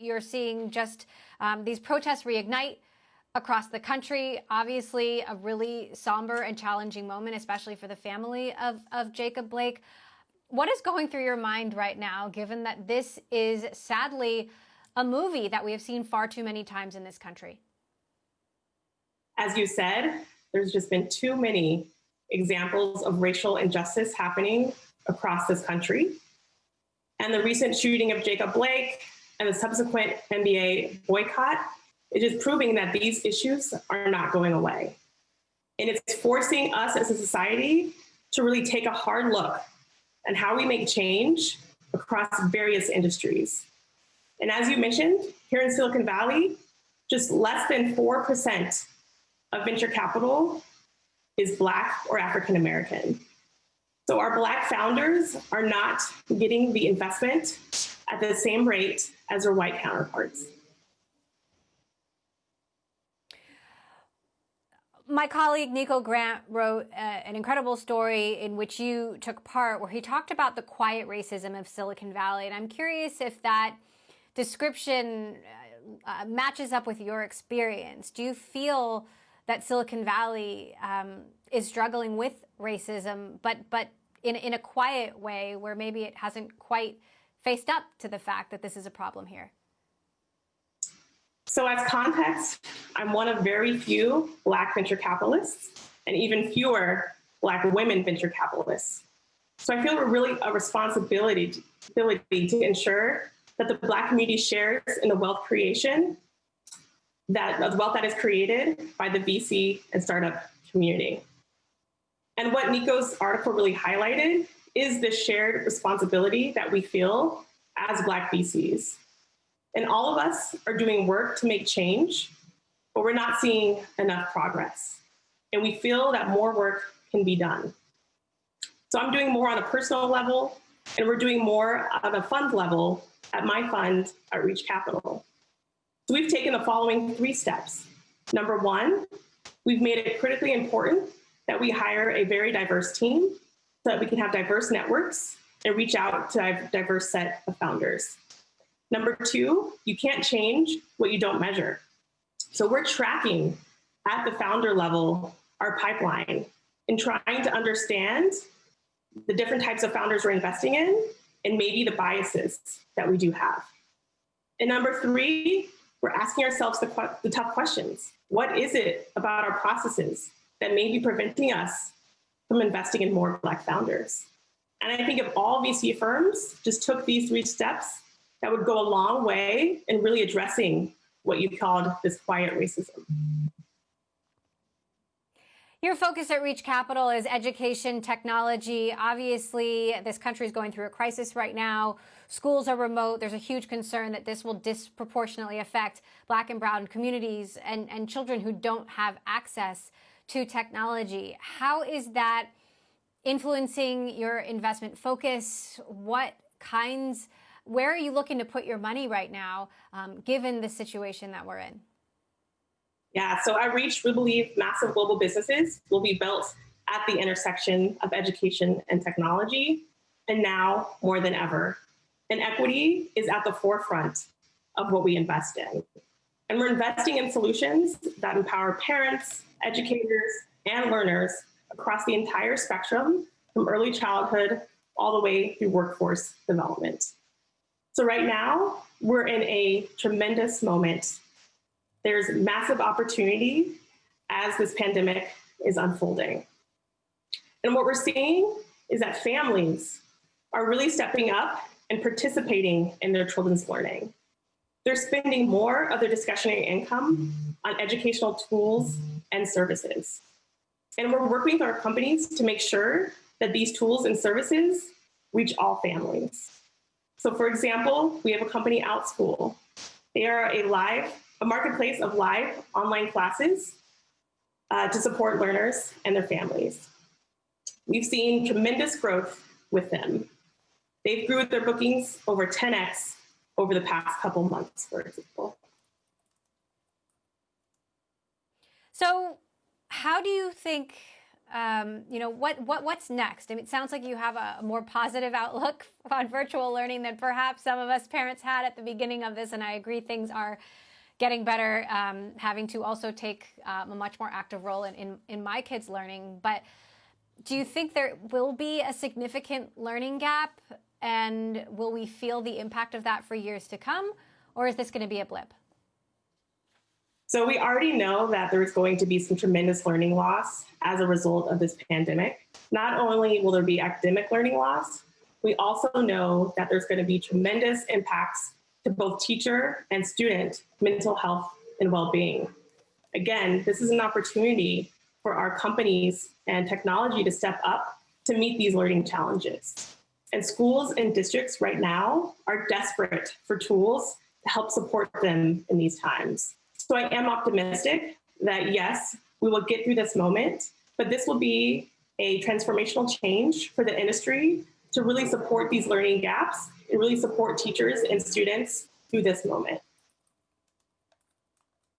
You're seeing just these protests reignite across the country. Obviously, a really somber and challenging moment, especially for the family of Jacob Blake. What is going through your mind right now, given that this is sadly a movie that we have seen far too many times in this country? As you said, there's just been too many examples of racial injustice happening across this country. And the recent shooting of Jacob Blake and the subsequent NBA boycott is just proving that these issues are not going away. And it's forcing us as a society to really take a hard look at how we make change across various industries. And as you mentioned, here in Silicon Valley, just less than 4% of venture capital is Black or African American. So our Black founders are not getting the investment at the same rate as their white counterparts. My colleague Nico Grant wrote an incredible story in which you took part, where he talked about the quiet racism of Silicon Valley. And I'm curious if that description matches up with your experience. Do you feel that Silicon Valley is struggling with racism, but in a quiet way, where maybe it hasn't quite faced up to the fact that this is a problem here? So as context, I'm one of very few Black venture capitalists and even fewer Black women venture capitalists. So I feel we're really a responsibility to ensure that the Black community shares in the wealth creation, the wealth that is created by the VC and startup community. And what Nico's article really highlighted is the shared responsibility that we feel as Black VCs. And all of us are doing work to make change, but we're not seeing enough progress. And we feel that more work can be done. So I'm doing more on a personal level, and we're doing more on a fund level at my fund, Outreach Capital. So we've taken the following 3 steps. Number 1, we've made it critically important that we hire a very diverse team so that we can have diverse networks and reach out to a diverse set of founders. Number 2, you can't change what you don't measure. So we're tracking at the founder level our pipeline and trying to understand the different types of founders we're investing in and maybe the biases that we do have. And number 3, we're asking ourselves the tough questions. What is it about our processes that may be preventing us from investing in more Black founders? And I think if all VC firms just took these 3 steps, that would go a long way in really addressing what you called this quiet racism. Your focus at Reach Capital is education, technology. Obviously, this country is going through a crisis right now. Schools are remote. There's a huge concern that this will disproportionately affect Black and brown communities and children who don't have access to technology. How is that influencing your investment focus? Where are you looking to put your money right now, given the situation that we're in? Yeah, so at Reach, we believe massive global businesses will be built at the intersection of education and technology, and now more than ever. And equity is at the forefront of what we invest in. And we're investing in solutions that empower parents, educators, and learners across the entire spectrum, from early childhood all the way through workforce development. So right now, we're in a tremendous moment. There's massive opportunity as this pandemic is unfolding. And what we're seeing is that families are really stepping up and participating in their children's learning. They're spending more of their discretionary income on educational tools and services. And we're working with our companies to make sure that these tools and services reach all families. So for example, we have a company, OutSchool. They are a marketplace of live online classes to support learners and their families. We've seen tremendous growth with them. They've grew their bookings over 10x over the past couple months, for example. So how do you think what's next? I mean, it sounds like you have a more positive outlook on virtual learning than perhaps some of us parents had at the beginning of this. And I agree things are getting better, having to also take a much more active role in my kids' learning. But do you think there will be a significant learning gap? And will we feel the impact of that for years to come? Or is this going to be a blip? So we already know that there's going to be some tremendous learning loss as a result of this pandemic. Not only will there be academic learning loss, we also know that there's going to be tremendous impacts to both teacher and student mental health and well-being. Again, this is an opportunity for our companies and technology to step up to meet these learning challenges. And schools and districts right now are desperate for tools to help support them in these times. So I am optimistic that yes, we will get through this moment, but this will be a transformational change for the industry to really support these learning gaps and really support teachers and students through this moment.